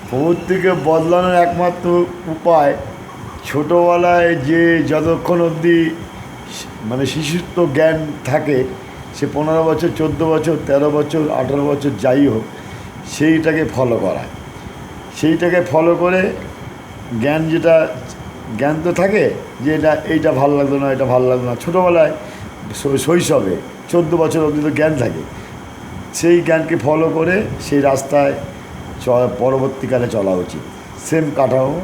প্রবৃত্তিকে বদলানোর একমাত্র উপায় ছোটোবেলায় যে যতক্ষণ অবধি মানে শিশুত্ব জ্ঞান থাকে, সে 15 বছর, 14 বছর, 13 বছর, 18 বছর যাই হোক, সেইটাকে ফলো করা। সেইটাকে ফলো করে জ্ঞান যেটা জ্ঞান তো থাকে যে এইটা ভালো লাগলো না, এটা ভালো লাগলো না। ছোটোবেলায় শৈশবে 14 বছর অবধি তো জ্ঞান থাকে, সেই জ্ঞানকে ফলো করে সেই রাস্তায় পরবর্তীকালে চলা উচিত। সেম কাঠামো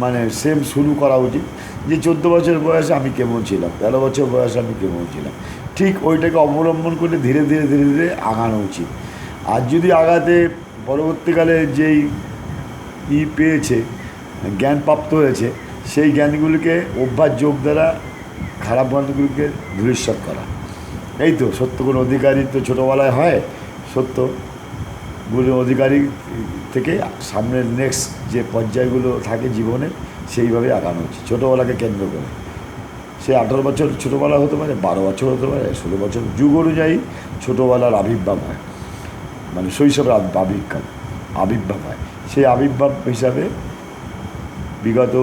মানে সেম শুরু করা উচিত, যে 14 বছর বয়সে আমি কেমন ছিলাম, 13 বছর বয়সে আমি কেমন ছিলাম, ঠিক ওইটাকে অবলম্বন করে ধীরে ধীরে ধীরে ধীরে আগানো উচিত। আর যদি আগাতে পরবর্তীকালে যেই পেয়েছে, জ্ঞানপ্রাপ্ত হয়েছে, সেই জ্ঞানগুলিকে অভ্যাস যোগ দ্বারা খারাপ জ্ঞানগুলিকে ধূলিসাৎ করা। এই তো সত্য গুণ অধিকারী তো ছোটোবেলায় হয়, সত্য গুণের অধিকারী থেকে সামনের নেক্সট যে পর্যায়গুলো থাকে জীবনে, সেইভাবে আগানো উচিত ছোটোবেলাকে কেন্দ্র করে। সে 18 বছর ছোটোবেলা হতে পারে, 12 বছর হতে পারে, 16 বছর, যুগ অনুযায়ী ছোটোবেলার আবির্ভাব হয়, মানে শৈশবের আবির্ভাব হয়। সেই আবির্ভাব হিসাবে বিগত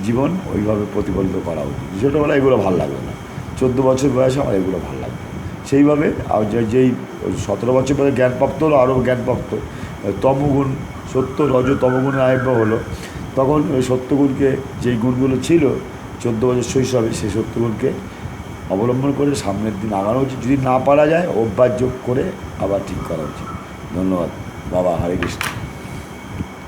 জীবন ওইভাবে প্রতিফলিত করা উচিত। ছোটোবেলায় এগুলো ভালো লাগবে না, 14 বছর বয়সে আমার এগুলো ভালো লাগবে। সেইভাবে যেই 17 বছর পরে জ্ঞানপ্রাপ্ত হলো, আরও জ্ঞানপ্রাপ্ত তমগুণ, সত্য রজ তমগুণের আবির্ভাব হলো, তখন ওই সত্যগুণকে, যেই গুণগুলো ছিল 14 বছর শৈশবে, সেই সত্যগুণকে অবলম্বন করে সামনের দিন আগানো উচিত। যদি না পারা যায় অভ্যাস যোগ করে আবার ঠিক করা উচিত। ধন্যবাদ বাবা। হরে কৃষ্ণ।